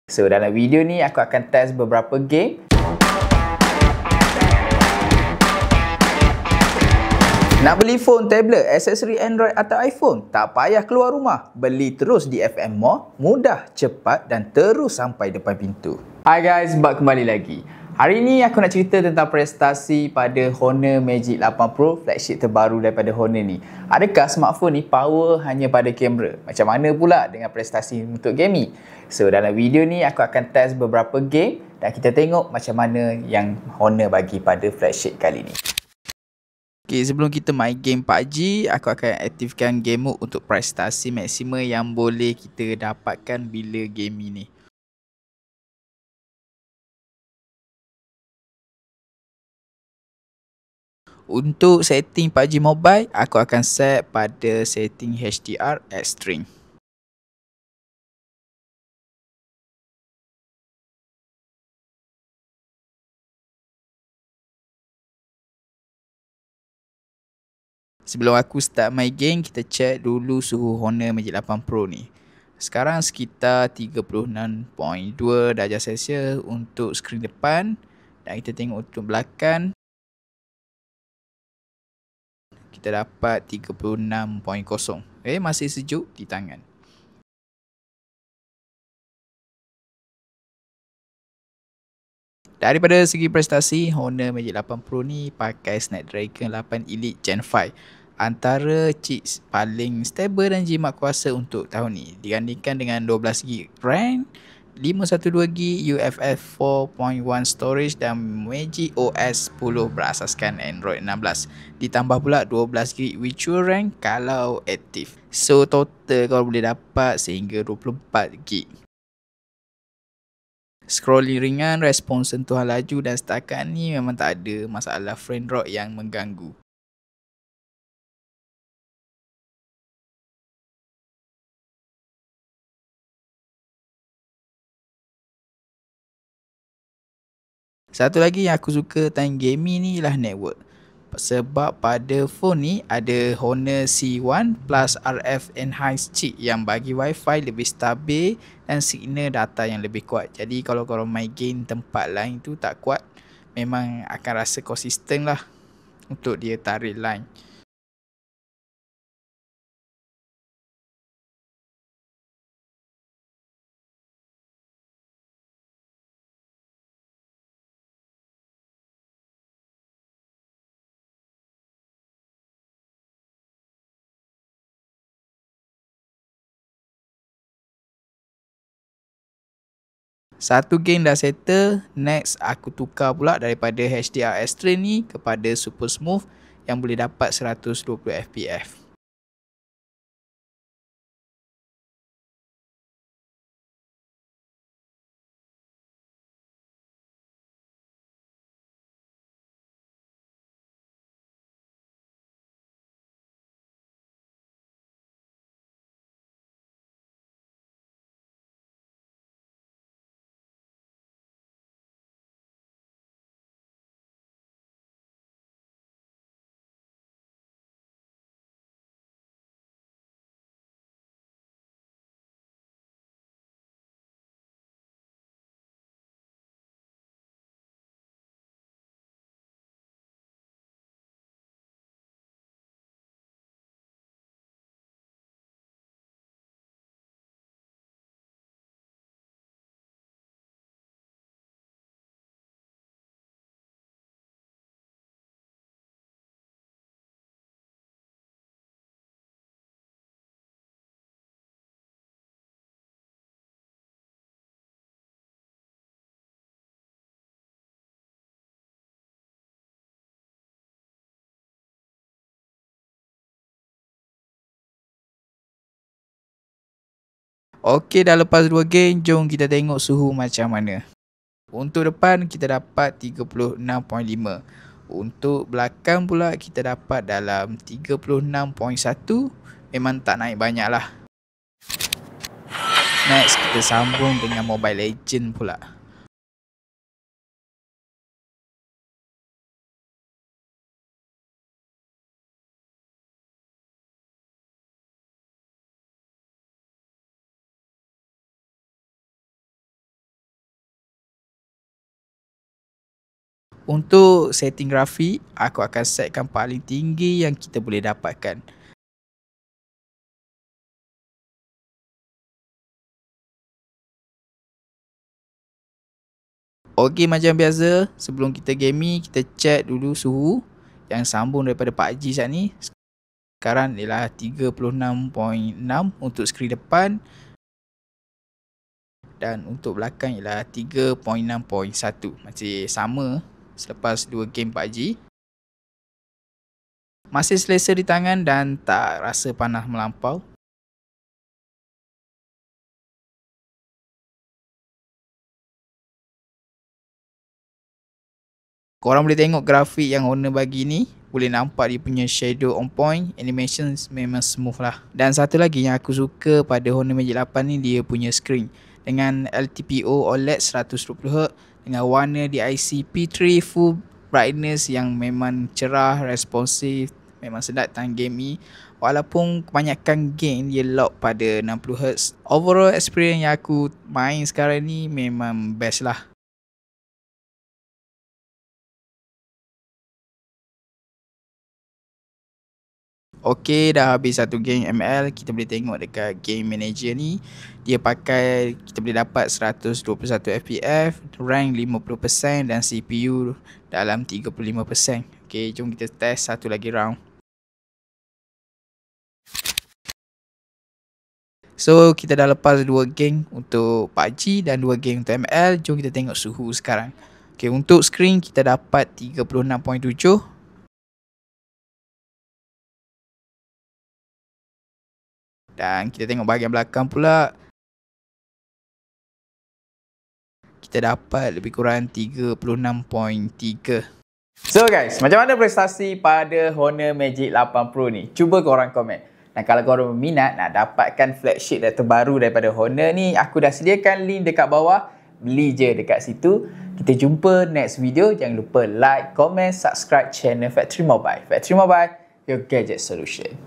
So dalam video ni aku akan test beberapa game. Nak beli phone, tablet, aksesori Android atau iPhone? Tak payah keluar rumah. Beli terus di FM Mall, mudah, cepat dan terus sampai depan pintu. Hi guys, balik kembali lagi. Hari ni aku nak cerita tentang prestasi pada Honor Magic 8 Pro, flagship terbaru daripada Honor ni. Adakah smartphone ni power hanya pada kamera? Macam mana pula dengan prestasi untuk gaming? So dalam video ni aku akan test beberapa game dan kita tengok macam mana yang Honor bagi pada flagship kali ni. Okay, sebelum kita main game PUBG, aku akan aktifkan game mode untuk prestasi maksima yang boleh kita dapatkan bila game ini. Untuk setting PUBG Mobile, aku akan set pada setting HDR Extreme. Sebelum aku start main game, kita check dulu suhu Honor Magic 8 Pro ni. Sekarang sekitar 36.2 darjah Celsius untuk skrin depan. Dan kita tengok untuk belakang, kita dapat 36.0. Masih sejuk di tangan. Daripada segi prestasi, Honor Magic 8 Pro ni pakai Snapdragon 8 Elite Gen 5. Antara chips paling stable dan jimat kuasa untuk tahun ni. Digandingkan dengan 12GB RAM, 512GB UFS 4.1 storage dan Magic OS 10 berasaskan Android 16. Ditambah pula 12GB virtual RAM kalau aktif. So total kau boleh dapat sehingga 24GB. Scrolling ringan, respons sentuhan laju dan setakat ni memang tak ada masalah frame drop yang mengganggu. Satu lagi yang aku suka tentang gaming ni ialah network. Sebab pada phone ni ada Honor C1 plus RF Enhanced chip yang bagi Wi-Fi lebih stabil dan signal data yang lebih kuat. Jadi kalau korang main game tempat lain tu tak kuat, memang akan rasa konsisten lah untuk dia tarik line. Satu game dah settle, next aku tukar pula daripada HDR Extreme ni kepada Super Smooth yang boleh dapat 120fps. Okey, dah lepas 2 game, jom kita tengok suhu macam mana. Untuk depan kita dapat 36.5. Untuk belakang pula kita dapat dalam 36.1. Memang tak naik banyak lah. Next kita sambung dengan Mobile Legends pula. Untuk setting grafik, aku akan setkan paling tinggi yang kita boleh dapatkan. Okey, macam biasa, sebelum kita gaming, kita check dulu suhu yang sambung daripada PUBG saat ni. Sekarang ialah 36.6 untuk skrin depan. Dan untuk belakang ialah 3.6.1. Masih sama selepas 2 game PUBG. Masih selesa di tangan dan tak rasa panas melampau. Korang boleh tengok grafik yang owner bagi ni. Boleh nampak dia punya shadow on point. Animation memang smooth lah. Dan satu lagi yang aku suka pada Honor Magic 8 ni, dia punya screen. Dengan LTPO OLED 120Hz. Dengan warna DIC P3 full brightness yang memang cerah, responsif. Memang sedap time game ni. Walaupun kebanyakan game dia lock pada 60Hz. Overall experience yang aku main sekarang ni memang best lah. Okey, dah habis satu game ML. Kita boleh tengok dekat game manager ni, dia pakai, kita boleh dapat 121 FPS, rank 50% dan CPU dalam 35%. Okey, jom kita test satu lagi round. So, kita dah lepas 2 game untuk PUBG dan 2 game untuk ML. Jom kita tengok suhu sekarang. Okey, untuk screen kita dapat 36.7. Dan kita tengok bahagian belakang pula, kita dapat lebih kurang 36.3. So guys, macam mana prestasi pada Honor Magic 8 Pro ni? Cuba korang komen. Dan kalau korang berminat nak dapatkan flagship terbaru daripada Honor ni, aku dah sediakan link dekat bawah. Beli je dekat situ. Kita jumpa next video. Jangan lupa like, komen, subscribe channel Factory Mobile. Factory Mobile, your gadget solution.